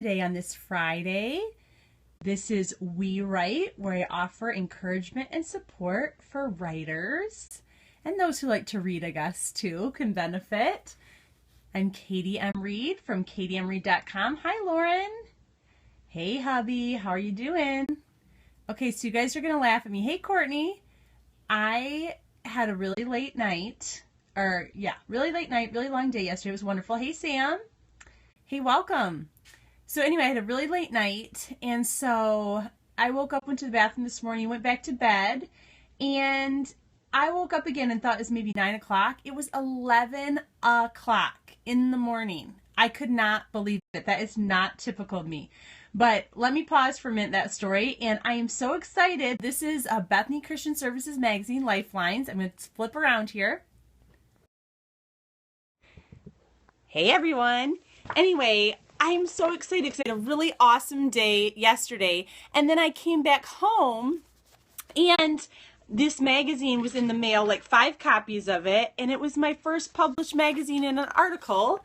Today on this Friday. This is We Write, where I offer encouragement and support for writers and those who like to read, I guess, too, can benefit. I'm Katie M. Reed from katiemreed.com. Hi, Lauren. Hey, hubby. How are you doing? Okay, so you guys are going to laugh at me. Hey, Courtney. I had a really late night, really late night, really long day yesterday. It was wonderful. Hey, Sam. Hey, welcome. So anyway, I had a really late night, and so I woke up, went to the bathroom this morning, went back to bed, and I woke up again and thought it was maybe 9 o'clock. It was 11 o'clock in the morning. I could not believe it. That is not typical of me. But let me pause for a minute, that story, and I am so excited. This is Bethany Christian Services Magazine, Lifelines. I'm going to flip around here. Hey, everyone. Anyway, I'm so excited because I had a really awesome day yesterday, and then I came back home and this magazine was in the mail, like 5 copies of it, and it was my first published magazine in an article.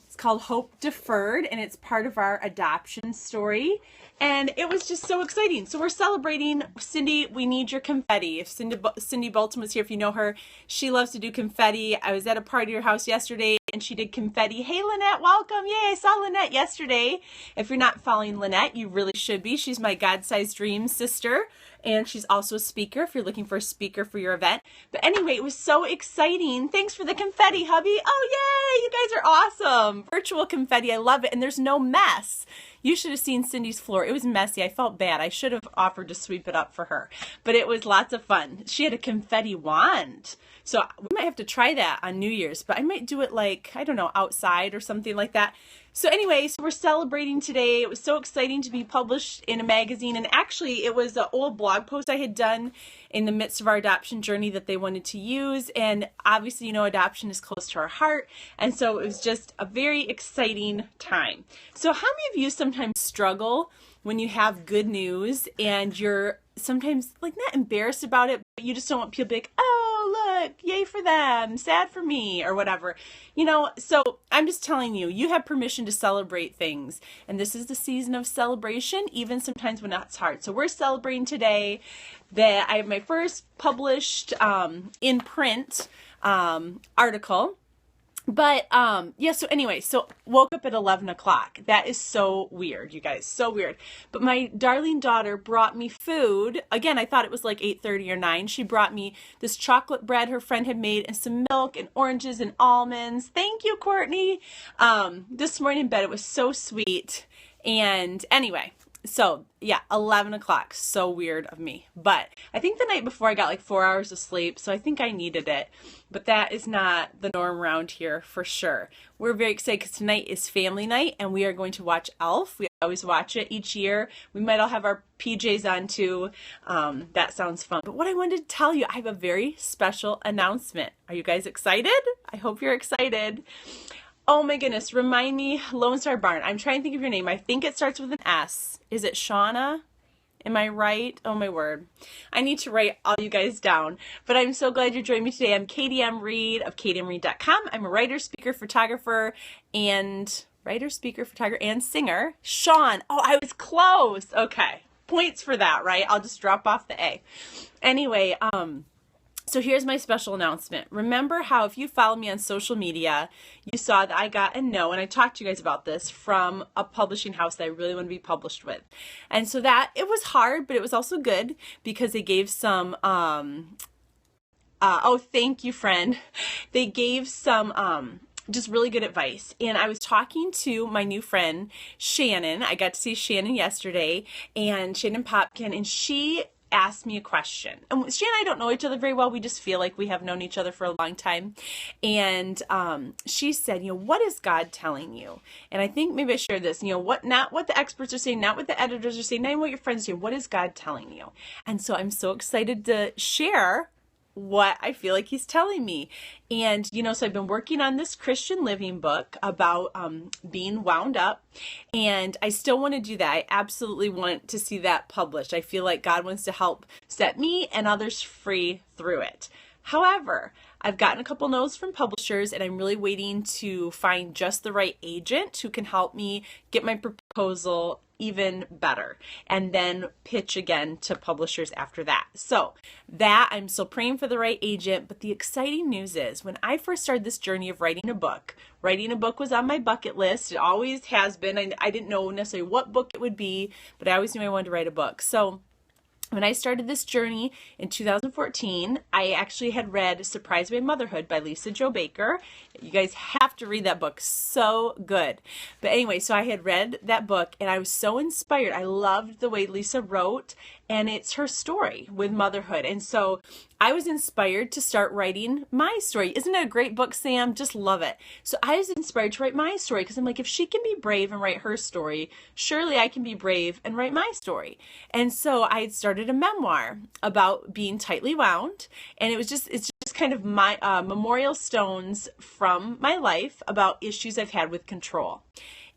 It's called Hope Deferred, and it's part of our adoption story, and it was just so exciting. So we're celebrating. Cindy, we need your confetti. If Cindy Bolton was here, if you know her, she loves to do confetti. I was at a party at her house yesterday, and she did confetti. Hey, Lynette, welcome. Yay, I saw Lynette yesterday. If you're not following Lynette, you really should be. She's my God-sized dream sister, and she's also a speaker if you're looking for a speaker for your event. But anyway, it was so exciting. Thanks for the confetti, hubby. Oh, yay, you guys are awesome. Virtual confetti, I love it, and there's no mess. You should have seen Cindy's floor. It was messy. I felt bad. I should have offered to sweep it up for her, but it was lots of fun. She had a confetti wand. So we might have to try that on New Year's, but I might do it like, I don't know, outside or something like that. So anyway, so we're celebrating today. It was so exciting to be published in a magazine. And actually, it was an old blog post I had done in the midst of our adoption journey that they wanted to use. And obviously, you know, adoption is close to our heart. And so it was just a very exciting time. So how many of you sometimes struggle when you have good news and you're sometimes like not embarrassed about it, but you just don't want people to be like, oh, look, yay for them, sad for me, or whatever. You know, so I'm just telling you, you have permission to celebrate things. And this is the season of celebration, even sometimes when that's hard. So we're celebrating today that I have my first published in print article. But, yeah, so anyway, so woke up at 11 o'clock. That is so weird, you guys, so weird. But my darling daughter brought me food. Again, I thought it was like 8:30 or 9. She brought me this chocolate bread her friend had made and some milk and oranges and almonds. Thank you, Courtney. This morning in bed, it was so sweet. And anyway, so yeah, 11 o'clock, so weird of me. But I think the night before I got like 4 hours of sleep, so I think I needed it. But that is not the norm around here for sure. We're very excited because tonight is family night and we are going to watch Elf. We always watch it each year. We might all have our PJs on too. That sounds fun. But what I wanted to tell you, I have a very special announcement. Are you guys excited? I hope you're excited. Oh my goodness, remind me, Lone Star Barn. I'm trying to think of your name. I think it starts with an S. Is it Shauna? Am I right? Oh my word. I need to write all you guys down. But I'm so glad you're joining me today. I'm Katie M. Reed of katiemreed.com. I'm a writer, speaker, photographer, and singer. Sean. Oh, I was close. Okay. Points for that, right? I'll just drop off the A. Anyway, so here's my special announcement. Remember how if you follow me on social media, you saw that I got a no, and I talked to you guys about this, from a publishing house that I really want to be published with. And so that, it was hard, but it was also good because they gave some, oh, thank you, friend. They gave some, just really good advice. And I was talking to my new friend, Shannon. I got to see Shannon yesterday, and Shannon Popkin, and she asked me a question. And she and I don't know each other very well. We just feel like we have known each other for a long time. And she said, you know, what is God telling you? And I think maybe I shared this, you know, not what the experts are saying, not what the editors are saying, not even what your friends are saying. What is God telling you? And so I'm so excited to share what I feel like he's telling me. And, you know, so I've been working on this Christian living book about being wound up, and I still want to do that. I absolutely want to see that published. I feel like God wants to help set me and others free through it. However, I've gotten a couple no's from publishers, and I'm really waiting to find just the right agent who can help me get my proposal even better and then pitch again to publishers after that. So that I'm still praying for the right agent. But the exciting news is when I first started this journey of writing a book was on my bucket list. It always has been. I didn't know necessarily what book it would be, but I always knew I wanted to write a book. So when I started this journey in 2014, I actually had read Surprised by Motherhood by Lisa Jo Baker. You guys have to read that book. So good. But anyway, so I had read that book and I was so inspired. I loved the way Lisa wrote, and it's her story with motherhood. And so I was inspired to start writing my story. Isn't it a great book, Sam? Just love it. So I was inspired to write my story because I'm like, if she can be brave and write her story, surely I can be brave and write my story. And so I had started a memoir about being tightly wound, and it's just kind of my memorial stones from my life about issues I've had with control.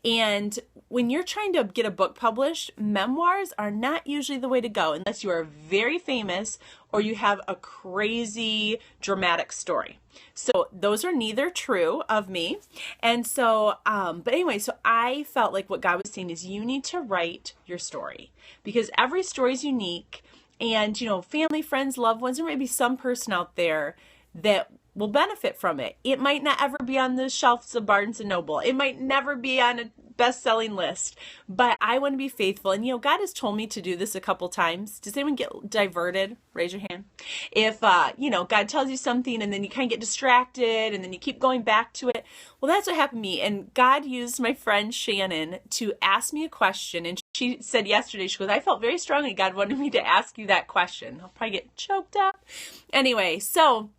And when you're trying to get a book published, memoirs are not usually the way to go unless you are very famous or you have a crazy dramatic story. So those are neither true of me. And so, but anyway, so I felt like what God was saying is you need to write your story because every story is unique. And, family, friends, loved ones, there may be some person out there that will benefit from it. It might not ever be on the shelves of Barnes and Noble. It might never be on a best-selling list, but I want to be faithful. And, God has told me to do this a couple times. Does anyone get diverted? Raise your hand. If, God tells you something and then you kind of get distracted and then you keep going back to it. Well, that's what happened to me. And God used my friend Shannon to ask me a question. And she said yesterday, she goes, I felt very strongly God wanted me to ask you that question. I'll probably get choked up. Anyway, so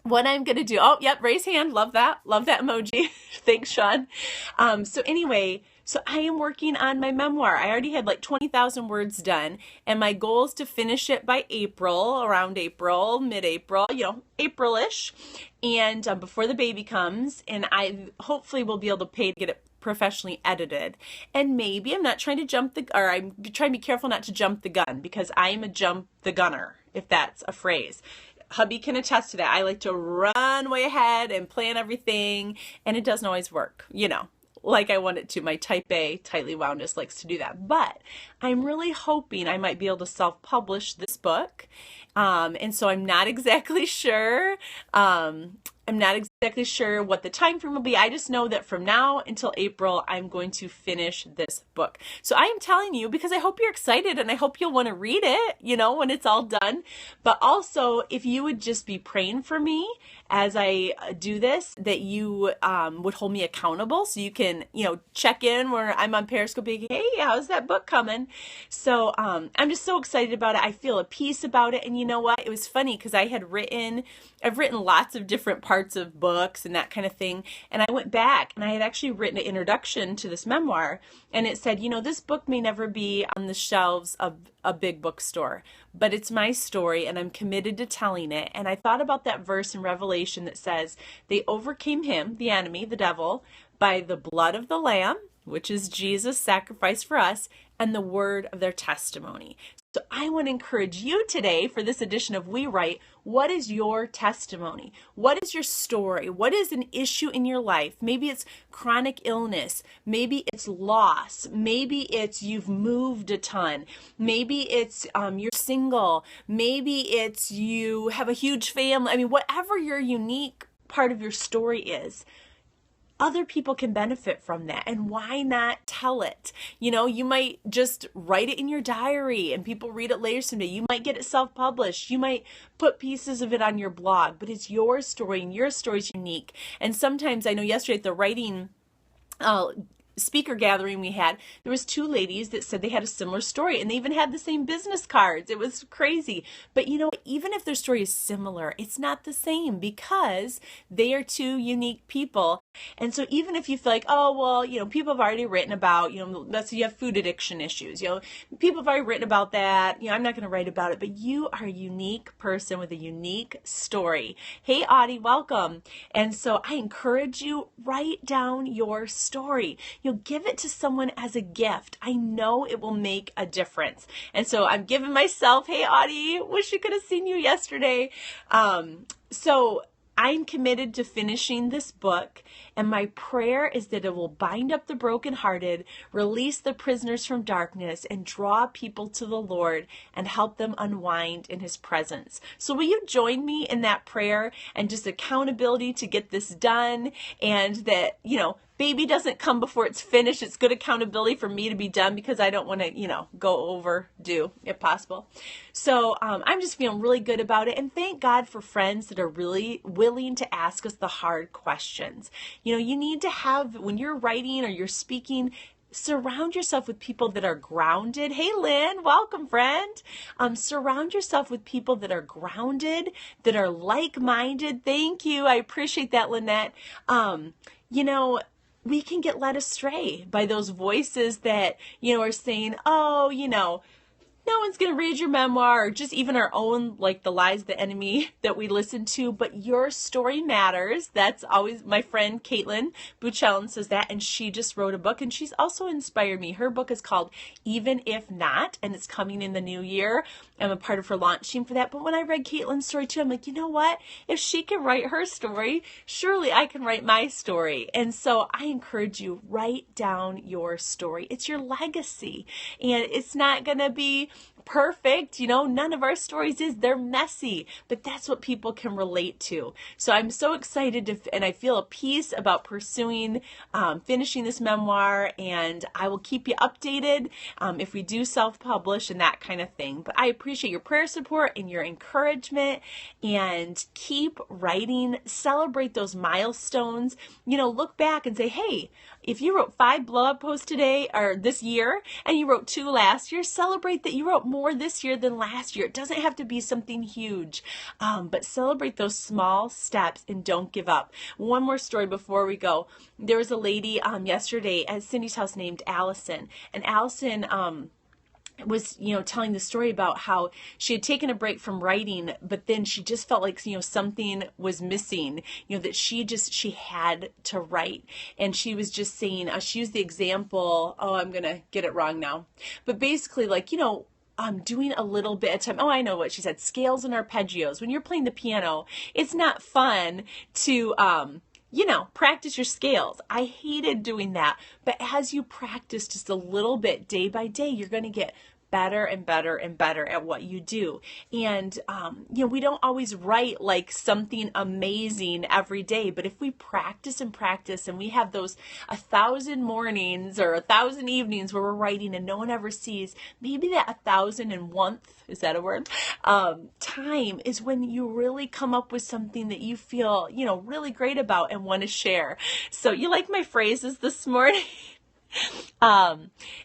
what I'm going to do, raise hand. Love that emoji. Thanks, Sean. So anyway, so I am working on my memoir. I already had like 20,000 words done, and my goal is to finish it by around April, mid-April, April-ish, and before the baby comes, and I hopefully will be able to pay to get it professionally edited. And maybe I'm trying to be careful not to jump the gun because I'm a jump the gunner, if that's a phrase. Hubby can attest to that. I like to run way ahead and plan everything, and it doesn't always work, like I want it to. My type A, tightly woundness, likes to do that. But I'm really hoping I might be able to self-publish this book. And so I'm not exactly sure. I'm not exactly sure what the time frame will be. I just know that from now until April, I'm going to finish this book. So I am telling you because I hope you're excited and I hope you'll want to read it, when it's all done. But also, if you would just be praying for me as I do this, that you would hold me accountable so you can, check in where I'm on Periscope being, hey, how's that book coming? So I'm just so excited about it. I feel a peace about it. And you know what? It was funny because I've written lots of different parts of books and that kind of thing. And I went back and I had actually written an introduction to this memoir. And it said, this book may never be on the shelves of a big bookstore, but it's my story and I'm committed to telling it. And I thought about that verse in Revelation that says, they overcame him, the enemy, the devil, by the blood of the Lamb, which is Jesus' sacrifice for us, and the word of their testimony. So I want to encourage you today for this edition of We Write. What is your testimony? What is your story? What is an issue in your life? Maybe it's chronic illness. Maybe it's loss. Maybe it's you've moved a ton. Maybe it's you're single. Maybe it's you have a huge family. I mean, whatever your unique part of your story is, other people can benefit from that. And why not tell it? You might just write it in your diary and people read it later someday. You might get it self-published. You might put pieces of it on your blog, but it's your story and your story is unique. And sometimes I know yesterday at the writing speaker gathering we had, there was two ladies that said they had a similar story and they even had the same business cards. It was crazy. But even if their story is similar, it's not the same because they are two unique people. And so even if you feel like, oh, well, people have already written about, let's say you have food addiction issues, people have already written about that, I'm not going to write about it, but you are a unique person with a unique story. Hey, Audie, welcome. And so I encourage you, write down your story. Give it to someone as a gift. I know it will make a difference. And so I'm giving myself, hey, Audie, wish I could have seen you yesterday. So I'm committed to finishing this book, and my prayer is that it will bind up the brokenhearted, release the prisoners from darkness, and draw people to the Lord and help them unwind in his presence. So will you join me in that prayer and just accountability to get this done, and that, baby doesn't come before it's finished. It's good accountability for me to be done because I don't want to, go overdo if possible. So I'm just feeling really good about it. And thank God for friends that are really willing to ask us the hard questions. You need to have, when you're writing or you're speaking, surround yourself with people that are grounded. Hey, Lynn, welcome, friend. Surround yourself with people that are grounded, that are like-minded. Thank you. I appreciate that, Lynette. We can get led astray by those voices that, are saying, oh, no one's going to read your memoir, or just even our own, like the lies of the enemy that we listen to, but your story matters. That's always, my friend Caitlin Buchelen says that, and she just wrote a book, and she's also inspired me. Her book is called Even If Not, and it's coming in the new year. I'm a part of her launch team for that, but when I read Caitlin's story too, I'm like, you know what? If she can write her story, surely I can write my story. And so I encourage you, write down your story. It's your legacy, and it's not going to be perfect. None of our stories is. They're messy, but that's what people can relate to. So I'm so excited and I feel a peace about pursuing, finishing this memoir, and I will keep you updated if we do self-publish and that kind of thing. But I appreciate your prayer support and your encouragement, and keep writing. Celebrate those milestones. Look back and say, hey, if you wrote 5 blog posts today or this year and you wrote 2 last year, celebrate that you wrote more this year than last year. It doesn't have to be something huge, but celebrate those small steps and don't give up. One more story before we go. There was a lady yesterday at Cindy's house named Allison, and Allison was, telling the story about how she had taken a break from writing, but then she just felt like, something was missing, that she had to write. And she was just saying, she used the example, I'm going to get it wrong now, but basically doing a little bit of time. Oh, I know what she said. Scales and arpeggios. When you're playing the piano, it's not fun to, practice your scales. I hated doing that. But as you practice just a little bit day by day, you're going to get better and better and better at what you do. And, we don't always write like something amazing every day, but if we practice and practice, and we have those 1,000 mornings or 1,000 evenings where we're writing and no one ever sees, maybe that 1,001th, is that a word? Time is when you really come up with something that you feel, really great about and want to share. So you like my phrases this morning?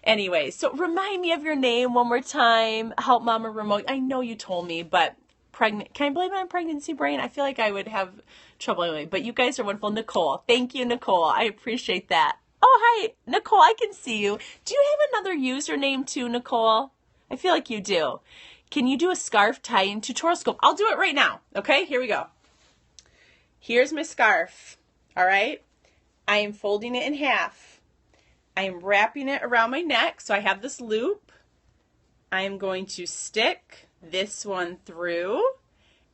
Anyway, so remind me of your name one more time. Help Mama Remote. I know you told me, but pregnant. Can I blame it on pregnancy brain? I feel like I would have trouble anyway, but you guys are wonderful. Nicole. Thank you, Nicole. I appreciate that. Oh, hi, Nicole. I can see you. Do you have another username too, Nicole? I feel like you do. Can you do a scarf tie-in tutorial scope? I'll do it right now. Okay, here we go. Here's my scarf. All right. I am folding it in half. I am wrapping it around my neck, so I have this loop. I am going to stick this one through,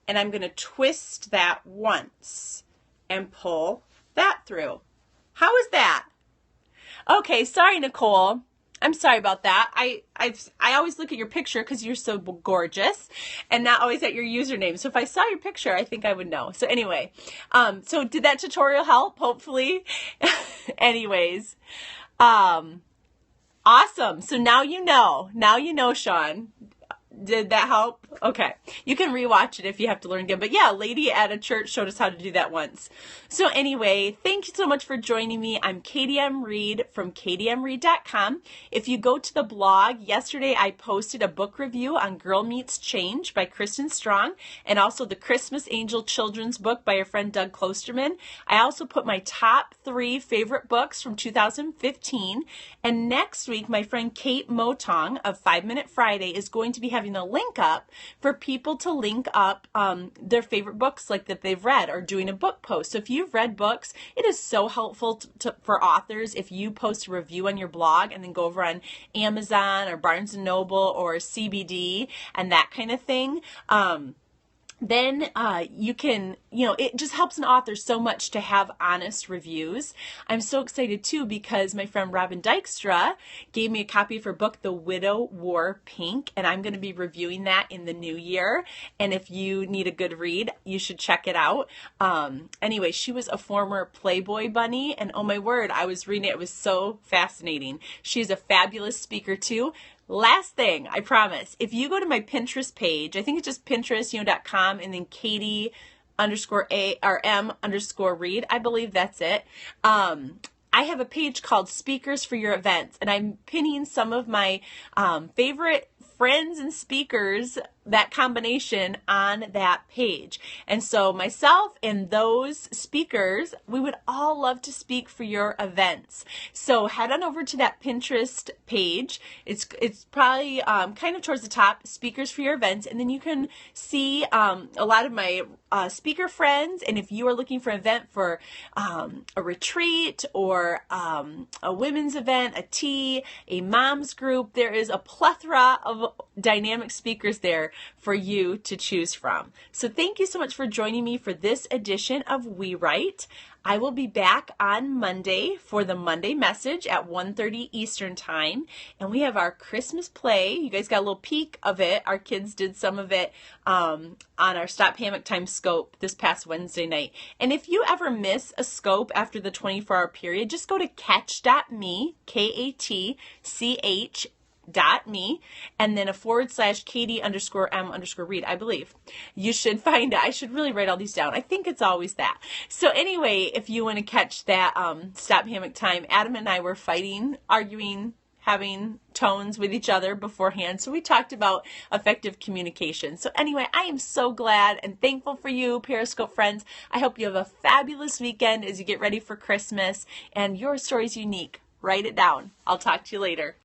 and I'm going to twist that once and pull that through. How is that? Okay, sorry, Nicole. I'm sorry about that. I always look at your picture because you're so gorgeous, and not always at your username. So if I saw your picture, I think I would know. So anyway, so did that tutorial help? Hopefully. Anyways. Awesome. So now you know. Now you know, Sean. Did that help? Okay. You can rewatch it if you have to learn again. But yeah, a lady at a church showed us how to do that once. So anyway, thank you so much for joining me. I'm Katie M. Reed from katiemreed.com. If you go to the blog, yesterday I posted a book review on Girl Meets Change by Kristen Strong, and also the Christmas Angel children's book by our friend Doug Klosterman. I also put my top 3 favorite books from 2015. And next week, my friend Kate Motong of 5 Minute Friday is going to be having a link up for people to link up their favorite books like that they've read, or doing a book post. So if you've read books, it is so helpful for authors if you post a review on your blog and then go over on Amazon or Barnes & Noble or CBD and that kind of thing. then you can, it just helps an author so much to have honest reviews. I'm so excited too because my friend Robin Dykstra gave me a copy of her book, The Widow Wore Pink, and I'm going to be reviewing that in the new year. And if you need a good read, you should check it out. Anyway, she was a former Playboy bunny, and oh my word, I was reading it. It was so fascinating. She's a fabulous speaker too. Last thing, I promise, if you go to my Pinterest page, I think it's just pinterest.com and then Katie _A_M Reed. I believe that's it. I have a page called Speakers for Your Events, and I'm pinning some of my favorite friends and speakers, that combination, on that page. And so myself and those speakers, we would all love to speak for your events. So head on over to that Pinterest page. It's probably kind of towards the top, Speakers for Your Events, and then you can see a lot of my speaker friends. And if you are looking for an event for a retreat or a women's event, a tea, a mom's group, there is a plethora of dynamic speakers there for you to choose from. So thank you so much for joining me for this edition of We Write. I will be back on Monday for the Monday message at 1:30 Eastern Time. And we have our Christmas play. You guys got a little peek of it. Our kids did some of it on our Stop Hammock Time scope this past Wednesday night. And if you ever miss a scope after the 24-hour period, just go to catch.me, KATCH.me, and then a /Katie_M_Reed, I believe. You should find it. I should really write all these down. I think it's always that. So anyway, if you want to catch that Stop Hammock Time, Adam and I were fighting, arguing, having tones with each other beforehand. So we talked about effective communication. So anyway, I am so glad and thankful for you, Periscope friends. I hope you have a fabulous weekend as you get ready for Christmas, and your story is unique. Write it down. I'll talk to you later.